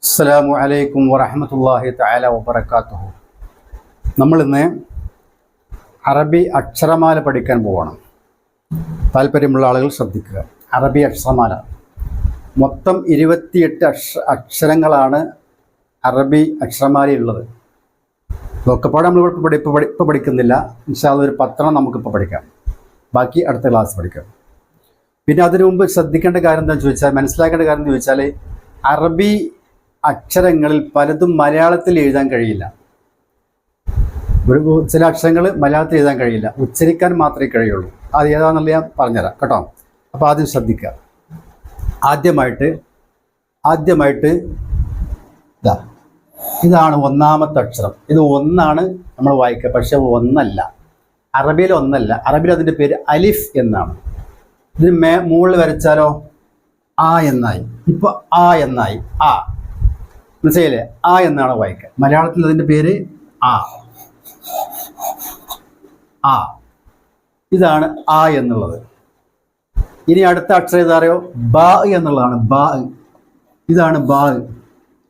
അസ്സലാമു അലൈക്കും വറഹ്മത്തുള്ളാഹി തആല വബറകാതുഹു. നമ്മളിന്ന് അറബി അക്ഷരമാല പഠിക്കാൻ പോവാണ്. താല്പര്യമുള്ള ആളുകൾ ശ്രദ്ധിക്കുക. അറബി അക്ഷരമാല മൊത്തം 28 അക്ഷരങ്ങളാണ് അറബി അക്ഷരമാലയുള്ളത്. ഇതൊക്കെപ്പാടെ നമ്മൾ ഇപ്പോൾ പഠിക്കുന്നില്ല. ഇൻഷാ അല്ലാഹ് ഒരു 10 നമുക്കിപ്പോൾ പഠിക്കാം. ബാക്കി അടുത്ത ക്ലാസ് പഠിക്കാം. പിന്നെ അതിനു മുമ്പ് ശ്രദ്ധിക്കേണ്ട കാര്യം എന്താണെന്ന് ചോദിച്ചാൽ, മനസ്സിലാക്കേണ്ട കാര്യം എന്ന് ചോദിച്ചാൽ, അറബി അക്ഷരങ്ങളിൽ പലതും മലയാളത്തിൽ എഴുതാൻ കഴിയില്ല. ചില അക്ഷരങ്ങൾ മലയാളത്തിൽ എഴുതാൻ കഴിയില്ല, ഉച്ചരിക്കാൻ മാത്രമേ കഴിയുള്ളൂ. അത് ഏതാണെന്നുള്ള ഞാൻ പറഞ്ഞുതരാം കേട്ടോ. അപ്പോൾ ആദ്യം ശ്രദ്ധിക്കുക. ആദ്യമായിട്ട് ഇതാണ് ഒന്നാമത്തെ അക്ഷരം. ഇത് ഒന്നാണ് നമ്മൾ വായിക്കുക, പക്ഷെ ഒന്നല്ല. അറബിയിൽ ഒന്നല്ല. അറബിയിൽ അതിൻ്റെ പേര് അലിഫ് എന്നാണ്. ഇതിന് മുകളിൽ വരച്ചാലോ ആ എന്നായി. ഇപ്പോൾ ആ എന്നായി. ആ മനസ്സിലായില്ലേ? ആ എന്നാണ് വായിക്കുക. മലയാളത്തിൽ അതിൻ്റെ പേര് ആ. ആ ഇതാണ് ആ എന്നുള്ളത്. ഇനി അടുത്ത അക്ഷരം ഇതറിയോ? ബ എന്നുള്ളതാണ്. ബ ഇതാണ് ബ.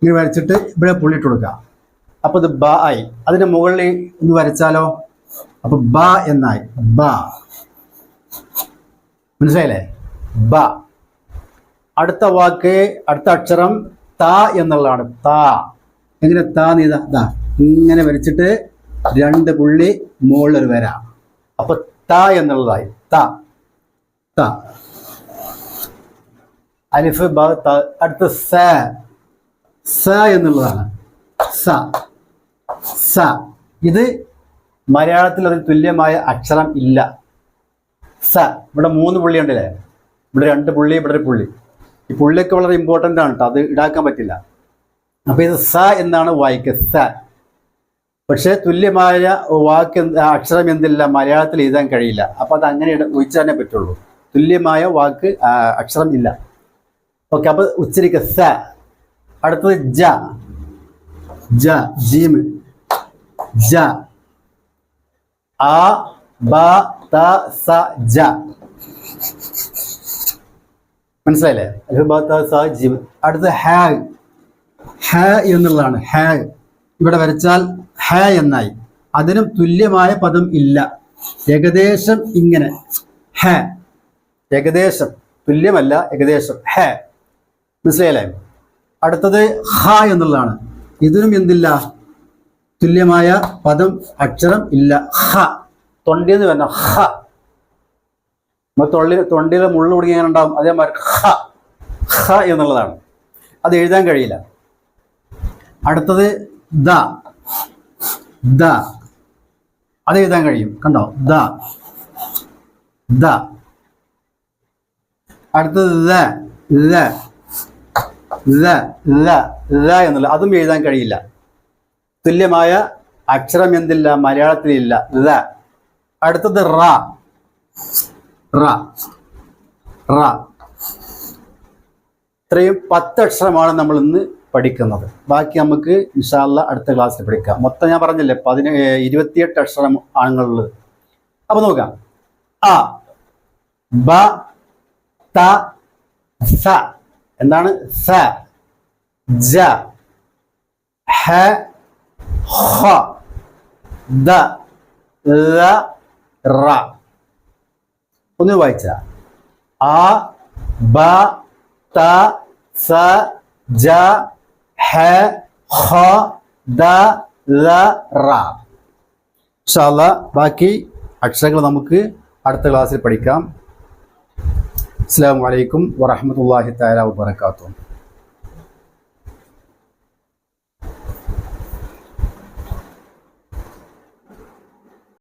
ഇങ്ങനെ വരച്ചിട്ട് ഇവിടെ പുള്ളിയിട്ട് കൊടുക്കുക. അപ്പോൾ ഇത് ബ ആയി. അതിൻ്റെ മുകളിൽ ഒന്ന് വരച്ചാലോ? അപ്പോൾ ബ എന്നായി. ബ മനസ്സിലായില്ലേ? ബ. അടുത്ത വാക്ക്, അടുത്ത അക്ഷരം ത എന്നുള്ളതാണ്. ത എങ്ങനെ? ത നീതാ ഇങ്ങനെ വരച്ചിട്ട് 2 പുള്ളി മുകളിൽ വര. അപ്പൊ ത എന്നുള്ളതായി. ത ത അലിഫ് ബ ത. അടുത്ത സ. സ എന്നുള്ളതാണ്. സ സ. ഇത് മലയാളത്തിൽ അതിന് തുല്യമായ അക്ഷരം ഇല്ല. സ. ഇവിടെ 3 പുള്ളി ഉണ്ടല്ലേ? ഇവിടെ 2 പുള്ളി, ഇവിടെ 1 പുള്ളി. ഈ പുള്ളിയൊക്കെ വളരെ ഇമ്പോർട്ടൻ്റ് ആണ് കേട്ടോ. അത് ഇടാക്കാൻ പറ്റില്ല. അപ്പോൾ ഇത് സ എന്നാണ് വായിക്കുക. സ. പക്ഷേ തുല്യമായ വാക്ക് അക്ഷരം എന്തില്ല, മലയാളത്തിൽ എഴുതാൻ കഴിയില്ല. അപ്പോൾ അത് അങ്ങനെ ഉച്ചരിക്കാനേ പറ്റുള്ളൂ. തുല്യമായ വാക്ക് അക്ഷരം ഇല്ല. ഓക്കെ, അപ്പോൾ ഉച്ചരിക്കുക സ. അടുത്തത് ജ. ജ ജീം. ജ. ആ ബ ത സ ജ. മനസ്സിലായില്ലേ? ജീം. അടുത്ത ഹ. ഹ എന്നുള്ളതാണ്. ഹ ഇവിടെ വരച്ചാൽ ഹ എന്നായി. അതിനും തുല്യമായ പദം ഇല്ല. ഏകദേശം ഇങ്ങനെ ഹ. ഏകദേശം, തുല്യമല്ല, ഏകദേശം ഹ. മനസ്സിലായില്ലേ? അടുത്തത് ഹ എന്നുള്ളതാണ്. ഇതിനും എന്തില്ല, തുല്യമായ പദം അക്ഷരം ഇല്ല. ഹ. തൊണ്ടിന്ന് പറഞ്ഞ ഹ. തൊണ്ടിയിലെ മുള്ളു കുടുങ്ങി എങ്ങനെ ഉണ്ടാവും? അതേമാതിരി ഹ. ഹ എന്നുള്ളതാണ്. അത് എഴുതാൻ കഴിയില്ല. അടുത്തത് ദ. ദ. അത് എഴുതാൻ കഴിയും. കണ്ടോ? ദ. ദ. അടുത്തത് the. The. The. The. The എന്നുള്ള അതും എഴുതാൻ കഴിയില്ല. തുല്യമായ അക്ഷരം എന്തില്ല, മലയാളത്തിലില്ല. ദ. അടുത്തത് റ. റ. റ. ഇത്രയും 10 അക്ഷരമാണ് നമ്മൾ ഇന്ന് പഠിക്കുന്നത്. ബാക്കി നമുക്ക് ഇൻഷാ അല്ലാഹ് അടുത്ത ക്ലാസ്സിൽ പഠിക്കാം. മൊത്തം ഞാൻ പറഞ്ഞില്ലേ 28 അക്ഷരം ആണുങ്ങളുള്ളത്. അപ്പൊ നോക്കാം. അ ബ ത സ. എന്താണ്? സ. ജ ഹ ഹ ദ ല റ. ഒന്ന് വായിച്ച. ആ ബ ത സ ജ ഹ ഹ ദ ല റ. ഇൻഷാ അല്ലാഹ് ബാക്കി അക്ഷരങ്ങൾ നമുക്ക് അടുത്ത ക്ലാസ്സിൽ പഠിക്കാം. അസ്സലാമു അലൈക്കും വറഹ്മത്തുള്ളാഹി തആല വബറകാതുഹു.